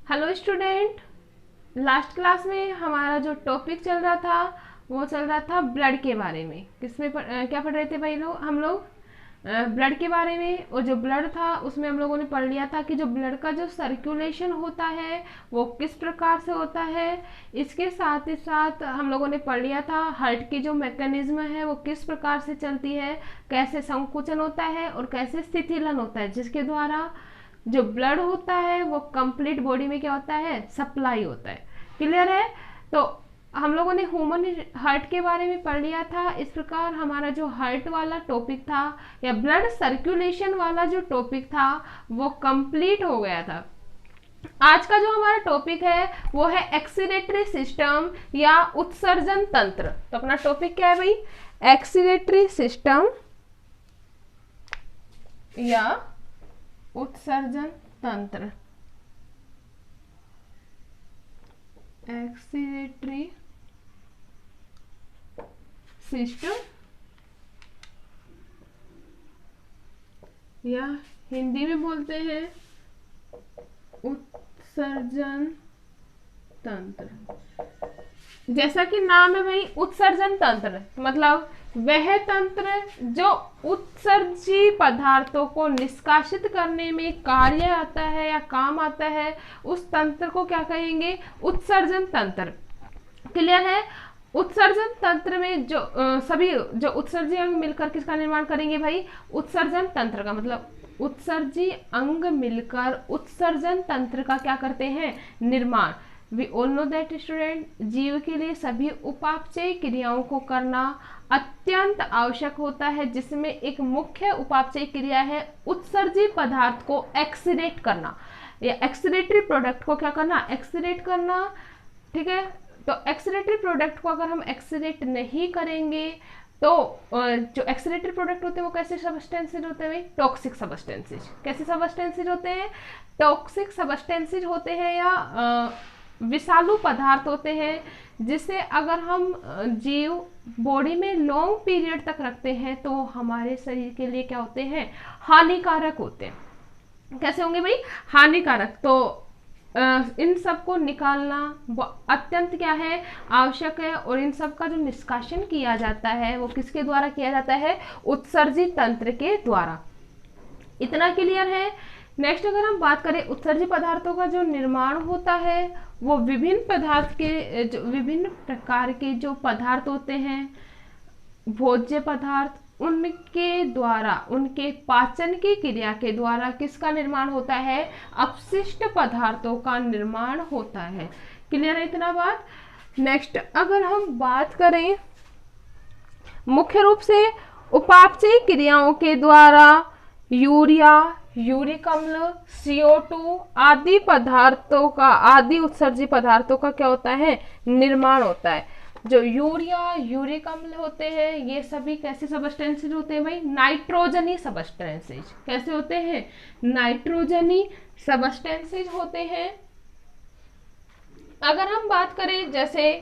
Hello student. Last class में हमारा जो टॉपिक चल रहा था वो चल रहा था ब्लड के बारे में। क्या पढ़ रहे थे भाई लोग? हम लोग ब्लड के बारे में। और जो ब्लड था उसमें हम लोगों ने पढ़ लिया था कि जो ब्लड का जो सर्कुलेशन होता है वो किस प्रकार से होता है। इसके साथ ही साथ हम लोगों ने पढ़ लिया था हार्ट की जो मैकेनिज्म है वो किस प्रकार से चलती है, कैसे संकुचन होता है और कैसे स्थितिलन होता है, जिसके द्वारा जो ब्लड होता है वो कंप्लीट बॉडी में क्या होता है, सप्लाई होता है। क्लियर है? तो हम लोगों ने ह्यूमन हार्ट के बारे में पढ़ लिया था। इस प्रकार हमारा जो हार्ट वाला टॉपिक था या ब्लड सर्कुलेशन वाला जो टॉपिक था वो कंप्लीट हो गया था। आज का जो हमारा टॉपिक है वो है एक्सीलेटरी सिस्टम या उत्सर्जन तंत्र। तो अपना टॉपिक क्या है भाई? एक्सीलेटरी सिस्टम या उत्सर्जन तंत्र। एक्सीलेटरी सिस्टम या हिंदी में बोलते हैं उत्सर्जन तंत्र। जैसा कि नाम है भाई उत्सर्जन तंत्र, मतलब वह तंत्र जो उत्सर्जी पदार्थों को निष्कासित करने में कार्य आता है या काम आता है, उस तंत्र को क्या कहेंगे? उत्सर्जन तंत्र। क्लियर है? उत्सर्जन तंत्र में जो सभी जो उत्सर्जी अंग मिलकर किसका निर्माण करेंगे भाई? उत्सर्जन तंत्र का। मतलब उत्सर्जी अंग मिलकर उत्सर्जन तंत्र का क्या करते हैं? निर्माण। We all know that student, जीव के लिए सभी उपापचय क्रियाओं को करना अत्यंत आवश्यक होता है, जिसमें एक मुख्य उपापचय क्रिया है उत्सर्जी पदार्थ को एक्सीलेट करना या एक्सीलेटरी प्रोडक्ट को क्या करना? एक्सीलेट करना। ठीक है? तो एक्सीलेटरी प्रोडक्ट को अगर हम एक्सीलेट नहीं करेंगे तो जो एक्सीलेटरी प्रोडक्ट होते हैं वो कैसे सबस्टेंसेज होते हैं? Toxic substances. कैसे सबस्टेंसेज होते हैं? टॉक्सिक सबस्टेंसेज होते हैं या विषालु पदार्थ होते हैं, जिसे अगर हम जीव बॉडी में लॉन्ग पीरियड तक रखते हैं तो हमारे शरीर के लिए क्या होते हैं? हानिकारक होते हैं। कैसे होंगे भाई? हानिकारक। तो इन सब को निकालना अत्यंत क्या है? आवश्यक है। और इन सब का जो निष्कासन किया जाता है वो किसके द्वारा किया जाता है? उत्सर्जी तंत्र के द्वारा। इतना क्लियर है? नेक्स्ट अगर हम बात करें उत्सर्जी पदार्थों का जो निर्माण होता है वो विभिन्न प्रकार के जो पदार्थ होते हैं, भोज्य पदार्थ, उनके द्वारा, उनके पाचन की क्रिया के द्वारा किसका निर्माण होता है? अपशिष्ट पदार्थों का निर्माण होता है। क्लियर है इतना बात? नेक्स्ट अगर हम बात करें मुख्य रूप से उपापचय क्रियाओं के द्वारा यूरिया, यूरिक अम्ल, CO2 आदि पदार्थों का, आदि उत्सर्जी पदार्थों का क्या होता है? निर्माण होता है। जो यूरिया, यूरिक अम्ल होते हैं ये सभी कैसे सबस्टेंसेज होते हैं भाई? नाइट्रोजनी सबस्टेंसेज। कैसे होते हैं? नाइट्रोजनी सबस्टेंसेज होते हैं। अगर हम बात करें जैसे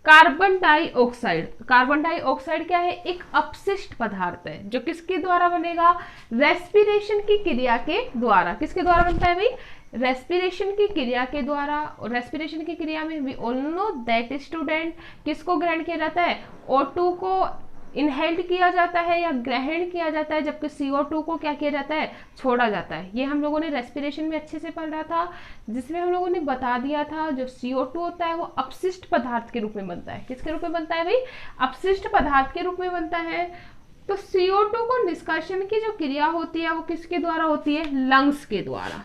कार्बन डाइऑक्साइड। कार्बन डाइऑक्साइड क्या है? एक अपशिष्ट पदार्थ है जो किसके द्वारा बनेगा? रेस्पिरेशन की क्रिया के द्वारा। किसके द्वारा बनता है भाई? रेस्पिरेशन की क्रिया के द्वारा। और रेस्पिरेशन की क्रिया में we all know that student किसको ग्रहण किया जाता है? O2 को इनहेल्ड किया जाता है या ग्रहण किया जाता है, जबकि CO2 को क्या किया जाता है? छोड़ा जाता है। ये हम लोगों ने रेस्पिरेशन में अच्छे से पढ़ा था, जिसमें हम लोगों ने बता दिया था जो CO2 होता है वो अपशिष्ट पदार्थ के रूप में बनता है। किसके रूप में बनता है भाई? अपशिष्ट पदार्थ के रूप में बनता है। तो CO2 को निष्कासन की जो क्रिया होती है वो किसके द्वारा होती है? लंग्स के द्वारा।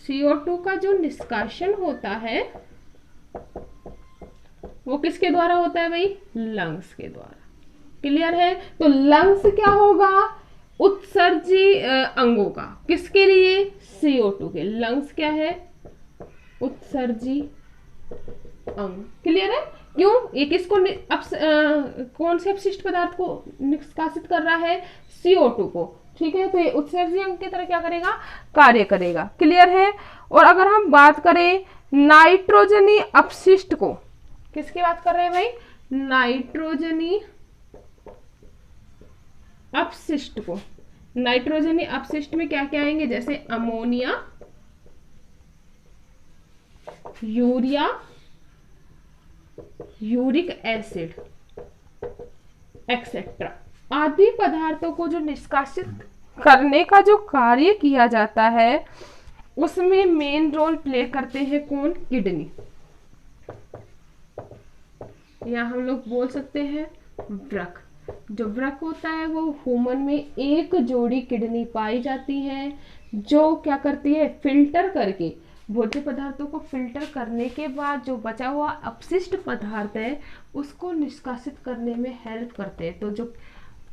CO2 का जो निष्कासन होता है वो किसके द्वारा होता है भाई? लंग्स के द्वारा। क्लियर है? तो लंग्स क्या होगा? उत्सर्जी अंगों का। किसके लिए? CO2 के। लंग्स क्या है? उत्सर्जी अंग। क्लियर है? क्यों? ये किसको कौन से अपशिष्ट पदार्थ को निष्कासित कर रहा है? CO2 को। ठीक है? तो ये उत्सर्जी अंग की तरह क्या करेगा? कार्य करेगा। क्लियर है? और अगर हम बात करें नाइट्रोजनी अपशिष्ट को, किसकी बात कर रहे हैं भाई? नाइट्रोजनी अपशिष्ट को। नाइट्रोजनी अपशिष्ट में क्या क्या आएंगे? जैसे ammonia, urea, uric acid etcetera आदि पदार्थों को जो निष्कासित करने का जो कार्य किया जाता है उसमें मेन रोल प्ले करते हैं कौन? किडनी, या हम लोग बोल सकते हैं वृक्क। जो वृक्क होता है वो ह्यूमन में एक जोड़ी किडनी पाई जाती है जो क्या करती है? फिल्टर करके भोज्य पदार्थों को फिल्टर करने के बाद जो बचा हुआ अपशिष्ट पदार्थ है उसको निष्कासित करने में हेल्प करते हैं। तो जो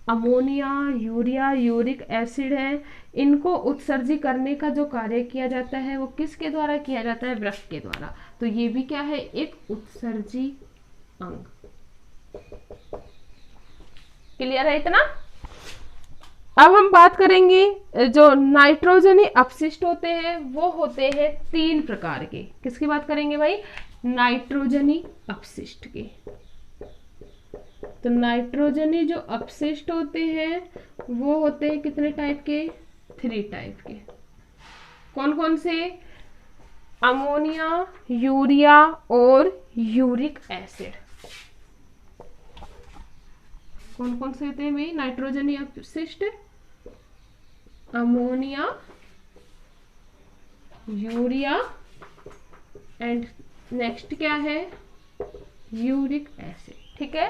अमोनिया, यूरिया, यूरिक एसिड है, इनको उत्सर्जित करने का जो कार्य किया जाता है वो किसके द्वारा किया जाता है? वृक्क के द्वारा। तो ये भी क्या है? एक उत्सर्जी अंग। क्लियर है इतना? अब हम बात करेंगे जो नाइट्रोजनी अपशिष्ट होते हैं वो होते हैं 3 प्रकार के। किसकी बात करेंगे भाई? नाइट्रोजनी अपशिष्ट के। तो नाइट्रोजनी जो अपशिष्ट होते हैं वो होते हैं कितने टाइप के? 3 टाइप के। कौन कौन से? अमोनिया, यूरिया और यूरिक एसिड। कौन कौन से होते हैं भाई नाइट्रोजनी अपशिष्ट? अमोनिया, यूरिया एंड नेक्स्ट क्या है? Uric acid. ठीक है,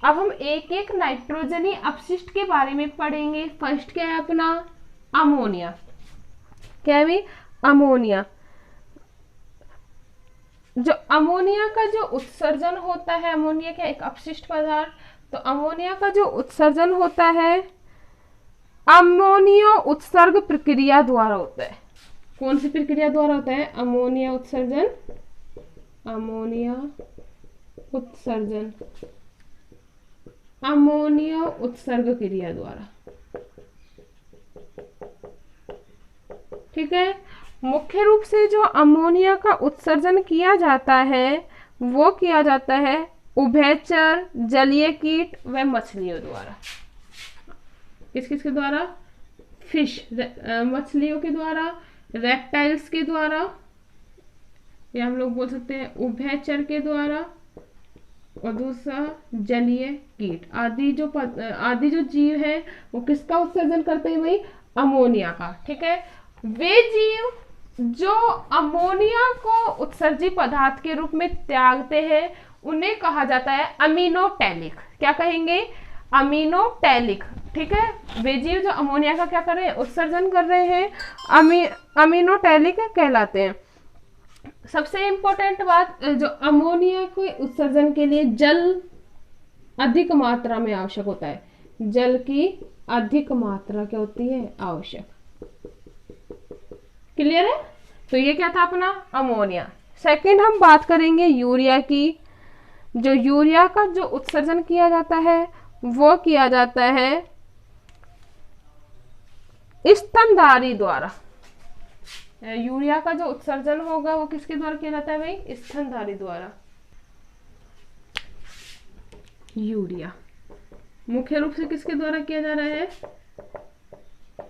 अब हम एक एक नाइट्रोजनी अपशिष्ट के बारे में पढ़ेंगे। फर्स्ट क्या है अपना? अमोनिया। क्या है भाई? अमोनिया। जो अमोनिया का जो उत्सर्जन होता है, अमोनिया क्या एक अपशिष्ट पदार्थ, तो अमोनिया का जो उत्सर्जन होता है अमोनिया उत्सर्ग प्रक्रिया द्वारा होता है। कौन सी प्रक्रिया द्वारा होता है? अमोनिया उत्सर्जन, अमोनिया उत्सर्जन, अमोनिया उत्सर्ग क्रिया द्वारा। ठीक है, मुख्य रूप से जो अमोनिया का उत्सर्जन किया जाता है वो किया जाता है उभयचर, जलीय कीट व मछलियों द्वारा। किस किस के द्वारा? फिश, मछलियों के द्वारा, रेप्टाइल्स के द्वारा, या हम लोग बोल सकते हैं उभयचर के द्वारा, और दूसरा जलीय कीट। आदि जो जीव है वो किसका उत्सर्जन करते हैं भाई? अमोनिया का। ठीक है, वे जीव जो अमोनिया को उत्सर्जी पदार्थ के रूप में त्यागते हैं उन्हें कहा जाता है अमीनोटैलिक। क्या कहेंगे? अमीनोटैलिक। ठीक है, वे जीव जो अमोनिया का क्या कर रहे हैं? उत्सर्जन कर रहे हैं, अमीनोटैलिक कहलाते हैं। सबसे इंपॉर्टेंट बात, जो अमोनिया के उत्सर्जन के लिए जल अधिक मात्रा में आवश्यक होता है। जल की अधिक मात्रा क्या होती है? आवश्यक। क्लियर है? तो ये क्या था अपना अमोनिया। सेकंड हम बात करेंगे यूरिया की। जो यूरिया का जो उत्सर्जन किया जाता है वो किया जाता है स्तनधारी द्वारा। यूरिया का जो उत्सर्जन होगा वो किसके द्वारा किया जाता है भाई? स्तनधारी द्वारा। यूरिया मुख्य रूप से किसके द्वारा किया जा रहा है?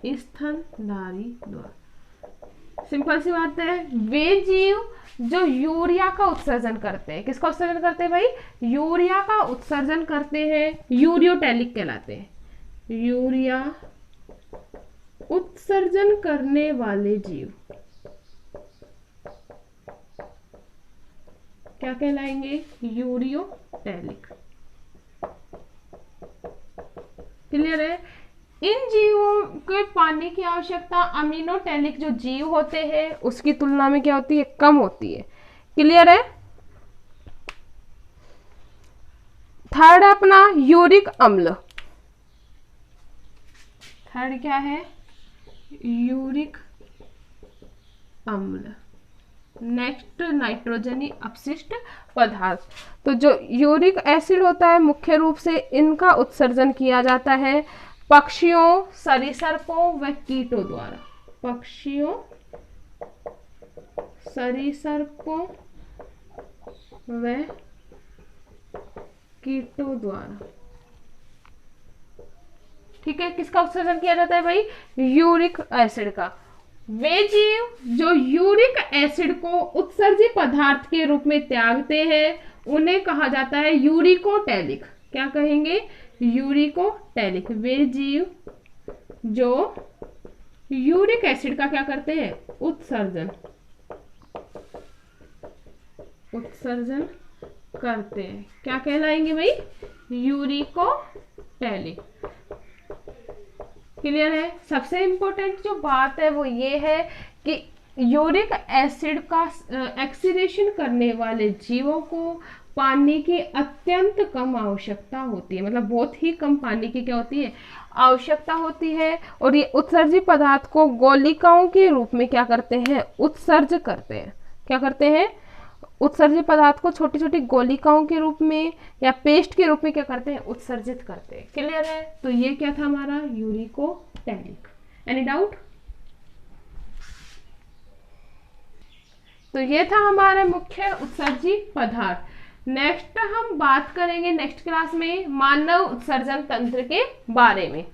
स्तनधारी द्वारा। सिंपल सी बात है, वे जीव जो यूरिया का उत्सर्जन करते हैं, किसका उत्सर्जन करते हैं भाई? यूरिया का उत्सर्जन करते हैं, यूरियोटैलिक कहलाते हैं। यूरिया उत्सर्जन करने वाले जीव क्या कहलाएंगे? यूरियोटैलिक। क्लियर है? इन जीवों के पानी की आवश्यकता अमीनोटैलिक जो जीव होते हैं उसकी तुलना में क्या होती है? कम होती है। क्लियर है? थर्ड अपना यूरिक अम्ल। थर्ड क्या है? यूरिक अम्ल। नेक्स्ट नाइट्रोजनी अपशिष्ट पदार्थ। तो जो यूरिक एसिड होता है मुख्य रूप से इनका उत्सर्जन किया जाता है पक्षियों, सरीसृपों व कीटों द्वारा। पक्षियों, सरीसृपों व कीटों द्वारा। ठीक है, किसका उत्सर्जन किया जाता है भाई? यूरिक एसिड का। वे जीव जो यूरिक एसिड को उत्सर्जी पदार्थ के रूप में त्यागते हैं उन्हें कहा जाता है यूरिकोटैलिक। क्या कहेंगे? यूरिकोटैलिक। वे जीव जो यूरिक एसिड का क्या करते हैं? उत्सर्जन करते हैं, क्या कहलाएंगे भाई? यूरिकोटैलिक। क्लियर है? सबसे इंपॉर्टेंट जो बात है वो ये है कि यूरिक एसिड का एक्सीडेशन करने वाले जीवों को पानी की अत्यंत कम आवश्यकता होती है, मतलब बहुत ही कम पानी की क्या होती है? आवश्यकता होती है। और ये उत्सर्जी पदार्थ को गोलिकाओं के रूप में क्या करते हैं? उत्सर्ज करते हैं। क्या करते हैं? उत्सर्जी पदार्थ को छोटी छोटी गोलिकाओं के रूप में या पेस्ट के रूप में क्या करते हैं? उत्सर्जित करते हैं। क्लियर है? तो ये क्या था हमारा? यूरिकोटैलिक। Any doubt? तो ये था हमारा मुख्य उत्सर्जी पदार्थ। नेक्स्ट हम बात करेंगे नेक्स्ट क्लास में मानव उत्सर्जन तंत्र के बारे में।